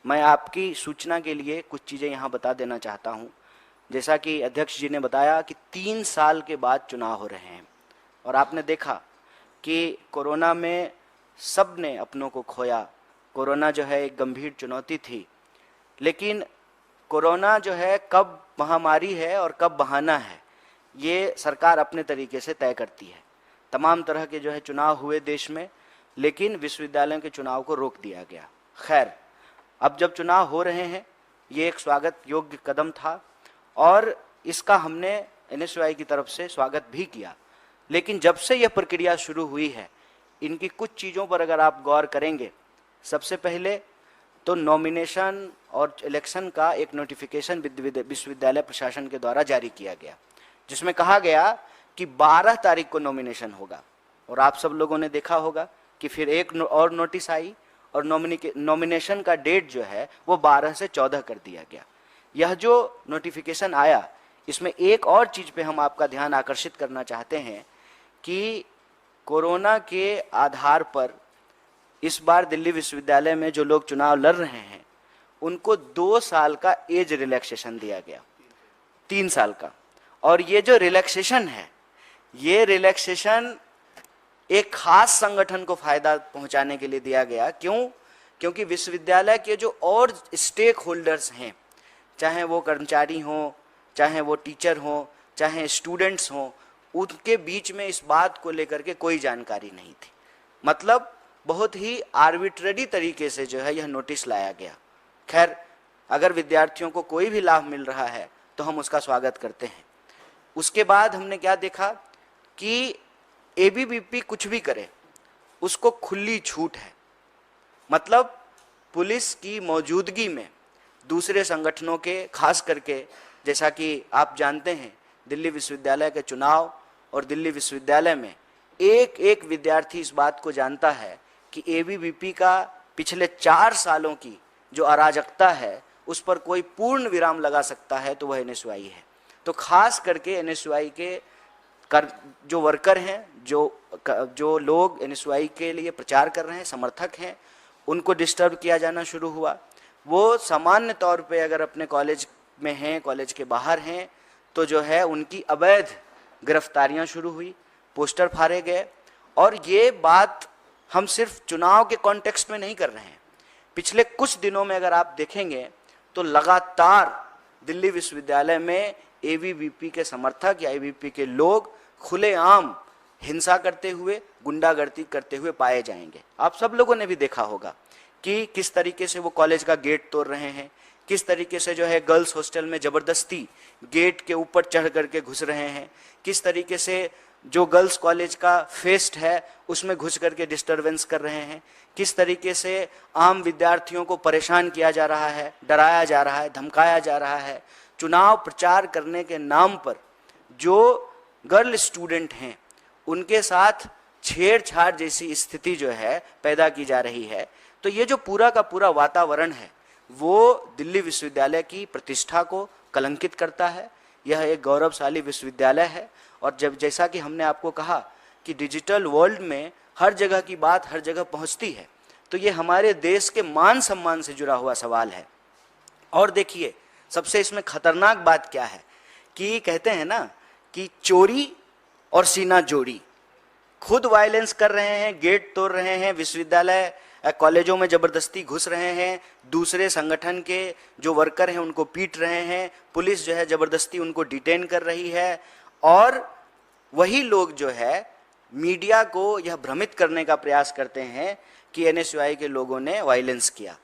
मैं आपकी सूचना के लिए कुछ चीज़ें यहाँ बता देना चाहता हूँ। जैसा कि अध्यक्ष जी ने बताया कि 3 साल के बाद चुनाव हो रहे हैं और आपने देखा कि कोरोना में सब ने अपनों को खोया। कोरोना जो है एक गंभीर चुनौती थी, लेकिन कोरोना जो है कब महामारी है और कब बहाना है, ये सरकार अपने तरीके से तय करती है। तमाम तरह के जो है चुनाव हुए देश में, लेकिन विश्वविद्यालयों के चुनाव को रोक दिया गया। खैर, अब जब चुनाव हो रहे हैं, ये एक स्वागत योग्य कदम था और इसका हमने एनएसयूआई की तरफ से स्वागत भी किया। लेकिन जब से यह प्रक्रिया शुरू हुई है, इनकी कुछ चीज़ों पर अगर आप गौर करेंगे, सबसे पहले तो नॉमिनेशन और इलेक्शन का एक नोटिफिकेशन विश्वविद्यालय प्रशासन के द्वारा जारी किया गया, जिसमें कहा गया कि 12 तारीख को नॉमिनेशन होगा। और आप सब लोगों ने देखा होगा कि फिर एक और नोटिस आई और नॉमिनेशन का डेट जो है वो 12 से 14 कर दिया गया। यह जो नोटिफिकेशन आया, इसमें एक और चीज़ पे हम आपका ध्यान आकर्षित करना चाहते हैं कि कोरोना के आधार पर इस बार दिल्ली विश्वविद्यालय में जो लोग चुनाव लड़ रहे हैं, उनको 2 साल का एज रिलैक्सेशन दिया गया, 3 साल का। और ये जो रिलैक्सेशन है, ये रिलैक्सेशन एक खास संगठन को फायदा पहुंचाने के लिए दिया गया। क्यों? क्योंकि विश्वविद्यालय के जो और स्टेक होल्डर्स हैं, चाहे वो कर्मचारी हों, चाहे वो टीचर हों, चाहे स्टूडेंट्स हों, उनके बीच में इस बात को लेकर के कोई जानकारी नहीं थी। मतलब बहुत ही आर्बिट्रेरी तरीके से जो है यह नोटिस लाया गया। खैर, अगर विद्यार्थियों को कोई भी लाभ मिल रहा है तो हम उसका स्वागत करते हैं। उसके बाद हमने क्या देखा कि एबीवीपी कुछ भी करे, उसको खुली छूट है। मतलब पुलिस की मौजूदगी में दूसरे संगठनों के, खास करके जैसा कि आप जानते हैं, दिल्ली विश्वविद्यालय के चुनाव और दिल्ली विश्वविद्यालय में एक एक विद्यार्थी इस बात को जानता है कि एबीवीपी का पिछले 4 सालों की जो अराजकता है, उस पर कोई पूर्ण विराम लगा सकता है तो वह एनएसयूआई है। तो खास करके एनएसयूआई के जो वर्कर हैं, जो लोग एनएसयूआई के लिए प्रचार कर रहे हैं, समर्थक हैं, उनको डिस्टर्ब किया जाना शुरू हुआ। वो सामान्य तौर पे अगर अपने कॉलेज में हैं, कॉलेज के बाहर हैं, तो जो है उनकी अवैध गिरफ्तारियां शुरू हुई, पोस्टर फाड़े गए। और ये बात हम सिर्फ चुनाव के कॉन्टेक्स्ट में नहीं कर रहे हैं। पिछले कुछ दिनों में अगर आप देखेंगे तो लगातार दिल्ली विश्वविद्यालय में एबीवीपी के समर्थक या एबीवीपी के लोग खुलेआम हिंसा करते हुए, गुंडागर्दी करते हुए पाए जाएंगे। आप सब लोगों ने भी देखा होगा कि किस तरीके से वो कॉलेज का गेट तोड़ रहे हैं, किस तरीके से जो है गर्ल्स हॉस्टल में ज़बरदस्ती गेट के ऊपर चढ़ करके घुस रहे हैं, किस तरीके से जो गर्ल्स कॉलेज का फेस्ट है उसमें घुस करके डिस्टर्बेंस कर रहे हैं, किस तरीके से आम विद्यार्थियों को परेशान किया जा रहा है, डराया जा रहा है, धमकाया जा रहा है। चुनाव प्रचार करने के नाम पर जो गर्ल स्टूडेंट हैं, उनके साथ छेड़छाड़ जैसी स्थिति जो है पैदा की जा रही है। तो ये जो पूरा का पूरा वातावरण है, वो दिल्ली विश्वविद्यालय की प्रतिष्ठा को कलंकित करता है। यह एक गौरवशाली विश्वविद्यालय है और जब जैसा कि हमने आपको कहा कि डिजिटल वर्ल्ड में हर जगह की बात हर जगह पहुंचती है, तो ये हमारे देश के मान सम्मान से जुड़ा हुआ सवाल है। और देखिए, सबसे इसमें खतरनाक बात क्या है कि कहते हैं ना कि चोरी और सीना जोड़ी, खुद वायलेंस कर रहे हैं, गेट तोड़ रहे हैं, विश्वविद्यालय कॉलेजों में ज़बरदस्ती घुस रहे हैं, दूसरे संगठन के जो वर्कर हैं उनको पीट रहे हैं, पुलिस जो है ज़बरदस्ती उनको डिटेन कर रही है। और वही लोग जो है मीडिया को यह भ्रमित करने का प्रयास करते हैं कि एनएसयूआई के लोगों ने वायलेंस किया।